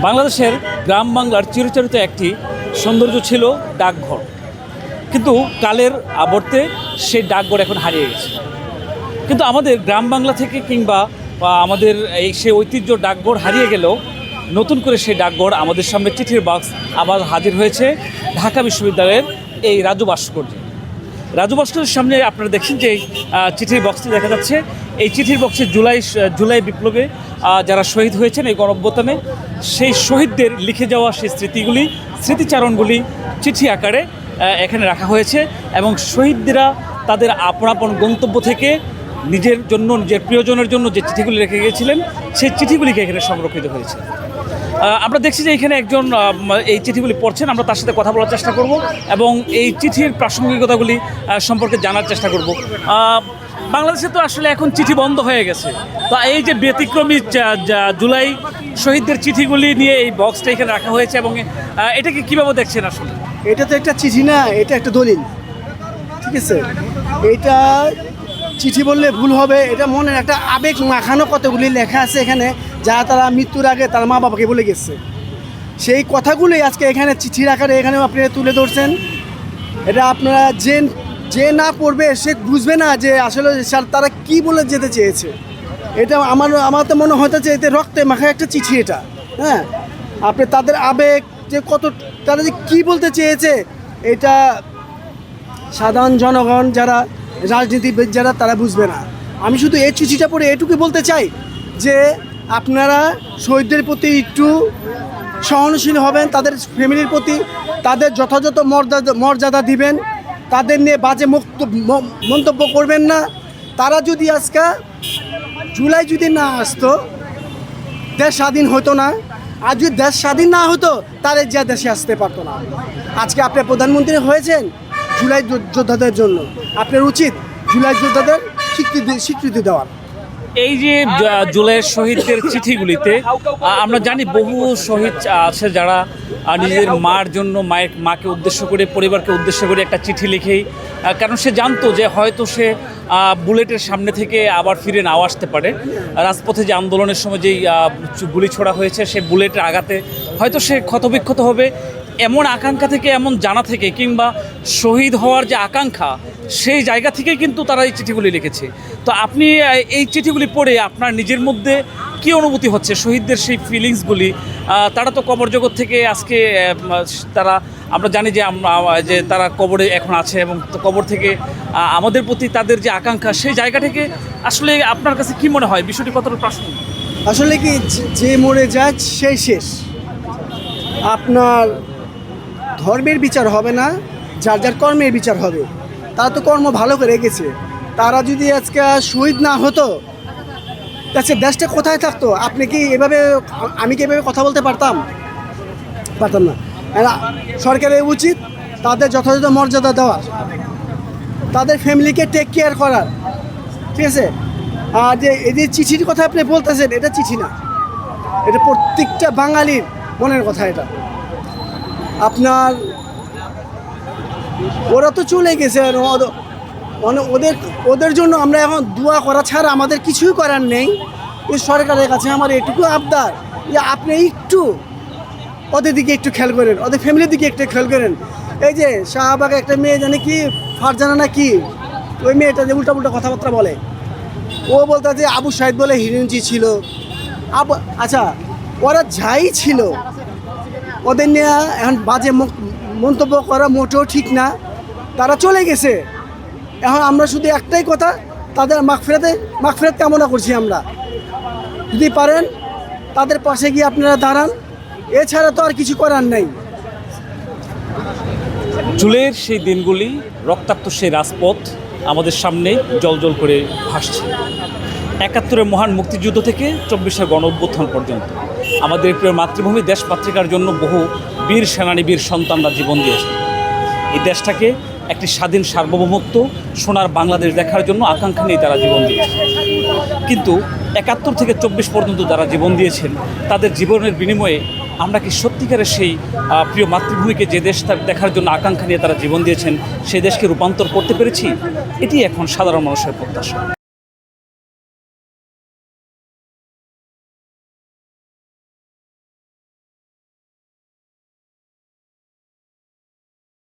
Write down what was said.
বাংলাদেশের গ্রাম বাংলার চিরচরিত একটি সৌন্দর্য ছিল ডাকঘর, কিন্তু কালের আবর্তে সেই ডাকঘর এখন হারিয়ে গেছে। কিন্তু আমাদের গ্রাম বাংলা থেকে কিংবা আমাদের সেই ঐতিহ্য ডাকঘর হারিয়ে গেলেও নতুন করে সেই ডাকঘর আমাদের সামনে চিঠির বাক্স আবার হাজির হয়েছে ঢাকা বিশ্ববিদ্যালয়ের এই রাজু ভাস্কর্যে। রাজু ভাস্কর্যের সামনে আপনারা দেখছেন যে চিঠির বক্সটি দেখা যাচ্ছে। এই চিঠির বক্সে জুলাই বিপ্লবে যারা শহীদ হয়েছেন এই গণঅভ্যুত্থানে, সেই শহীদদের লিখে যাওয়া সেই স্মৃতিচারণগুলি চিঠি আকারে এখানে রাখা হয়েছে এবং শহীদরা তাদের আপন আপন গন্তব্য থেকে নিজের জন্য, নিজের প্রিয়জনের জন্য যে চিঠিগুলি রেখে গিয়েছিলেন সেই চিঠিগুলিকে এখানে সংরক্ষিত হয়েছে। আমরা দেখছি যে এখানে একজন এই চিঠিগুলি পড়ছেন, আমরা তার সাথে কথা বলার চেষ্টা করব এবং এই চিঠির প্রাসঙ্গিকতাগুলি সম্পর্কে জানার চেষ্টা করব। বাংলাদেশে তো আসলে এখন চিঠি বন্ধ হয়ে গেছে, তো এই যে ব্যতিক্রমী জুলাই শহীদদের চিঠিগুলি নিয়ে এই বক্সটা এখানে রাখা হয়েছে এবং এটাকে কীভাবে দেখছেন? আসলে এটা তো একটা চিঠি না, এটা একটা দলিল, ঠিক আছে? এটা চিঠি বললে ভুল হবে, এটা মনের একটা আবেগ মাখানো কতগুলি লেখা আছে এখানে, যা তারা মৃত্যুর আগে তার মা বাবাকে বলে গেছে। সেই কথাগুলোই আজকে এখানে চিঠির আকারে এখানেও আপনারা তুলে ধরছেন। এটা আপনারা যে না পড়বে সে বুঝবে না যে আসলে তারা কি বলে যেতে চেয়েছে। এটা আমার তো মনে হতেছে এতে রক্তে মাখা একটা চিঠি এটা। হ্যাঁ, আপনি তাদের আবেগ যে কত, তারা যে কী বলতে চেয়েছে এটা সাধারণ জনগণ যারা রাজনীতিবিদ যারা তারা বুঝবে না। আমি শুধু এই চিঠিটা পড়ে এটুকু বলতে চাই যে আপনারা শহীদদের প্রতি একটু সহনশীল হবেন, তাদের ফ্যামিলির প্রতি তাদের যথাযথ মর্যাদা দিবেন, তাদের নিয়ে বাজে মন্তব্য করবেন না। তারা যদি আজকে জুলাই যদি না আসতো, দেশ স্বাধীন হতো না। আর যদি দেশ স্বাধীন না হতো তারা যা দেশে আসতে পারতো না। আজকে আপনি প্রধানমন্ত্রী হয়েছেন জুলাই যোদ্ধাদের জন্য, আপনার উচিত জুলাই যোদ্ধাদের স্বীকৃতি দেওয়ার। এই যে জুলাইয়ের শহীদদের চিঠিগুলিতে আমরা জানি বহু শহীদ আছে যারা নিজের মার জন্য মাকে উদ্দেশ্য করে, পরিবারকে উদ্দেশ্য করে একটা চিঠি লিখেই, কারণ সে জানতো যে হয়তো সে বুলেটের সামনে থেকে আবার ফিরে নাও আসতে পারে। রাজপথে যে আন্দোলনের সময় যেই গুলি ছোড়া হয়েছে সে বুলেটের আঘাতে হয়তো সে ক্ষতবিক্ষত হবে, এমন আকাঙ্ক্ষা থেকে, এমন জানা থেকে, কিংবা শহীদ হওয়ার যে আকাঙ্ক্ষা সেই জায়গা থেকে কিন্তু তারা এই চিঠিগুলি লিখেছে। তো আপনি এই চিঠিগুলি পড়ে আপনার নিজের মধ্যে কী অনুভূতি হচ্ছে? শহীদদের সেই ফিলিংসগুলি, তারা তো কবর জগৎ থেকে আজকে তারা, আমরা জানি যে তারা কবরে এখন আছে এবং কবর থেকে আমাদের প্রতি তাদের যে আকাঙ্ক্ষা সেই জায়গা থেকে আসলে আপনার কাছে কি মনে হয় বিষয়টি কতটা প্রাসঙ্গিক? আসলে কি, যে মরে যায় সেই শেষ। আপনার ধর্মের বিচার হবে না, যার যার কর্মের বিচার হবে। তারা তো কর্ম ভালো করে গেছে। তারা যদি আজকে শহীদ না হতো তাহলে দেশটা কোথায় থাকতো? আপনি কি এভাবে, আমি কি এভাবে কথা বলতে পারতাম না। সরকারের উচিত তাদের যথাযথ মর্যাদা দেওয়ার, তাদের ফ্যামিলিকে টেক কেয়ার করার, ঠিক আছে? আর যে এই যে চিঠির কথা আপনি বলতেছেন, এটা চিঠি না, এটা প্রত্যেকটা বাঙালির মনের কথা। এটা আপনার ওরা তো চলে গেছে, মানে ওদের জন্য আমরা এখন দোয়া করা ছাড়া আমাদের কিছুই করার নেই। এই সরকারের কাছে আমার এটুকু আবদার যে আপনি একটু ওদের দিকে একটু খেয়াল করেন, ওদের ফ্যামিলির দিকে একটু খেয়াল করেন। এই যে শাহবাগে একটা মেয়ে জানে কি ফারজানা না কি, ওই মেয়েটা যে উল্টা কথাবার্তা বলে, ও বলতে যে আবু সাইদ বলে হিরোইনজি ছিল। আচ্ছা, ওরা যাই ছিল, ওদের নিয়ে এখন বাজে মন্তব্য করা মোটেও ঠিক না। তারা চলে গেছে, এখন আমরা শুধু একটাই কথা, তাদের মাগফিরাত কামনা করছি। আমরা যদি পারেন তাদের পাশে গিয়ে আপনারা দাঁড়ান, এছাড়া তো আর কিছু করার নেই। জুলাইয়ের সেই দিনগুলি, রক্তাক্ত সেই রাজপথ আমাদের সামনে জলজল করে ভাসছে। ৭১-এর মহান মুক্তিযুদ্ধ থেকে ২৪-এর গণঅভ্যুত্থান পর্যন্ত আমাদের প্রিয় মাতৃভূমি দেশমাতৃকার জন্য বহু বীর সেনানী, বীর সন্তানরা জীবন দিয়েছে। এই দেশটাকে একটি স্বাধীন সার্বভৌমত্ব সোনার বাংলাদেশ দেখার জন্য আকাঙ্ক্ষা নিয়ে তারা জীবন দিয়েছে। কিন্তু ৭১ থেকে ২৪ পর্যন্ত যারা জীবন দিয়েছেন তাদের জীবনের বিনিময়ে আমরা কি সত্যিকারের সেই প্রিয় মাতৃভূমিকে, যে দেশটা দেখার জন্য আকাঙ্ক্ষা নিয়ে তারা জীবন দিয়েছেন, সেই দেশকে রূপান্তর করতে পেরেছি? এটি এখন সাধারণ মানুষের প্রত্যাশা।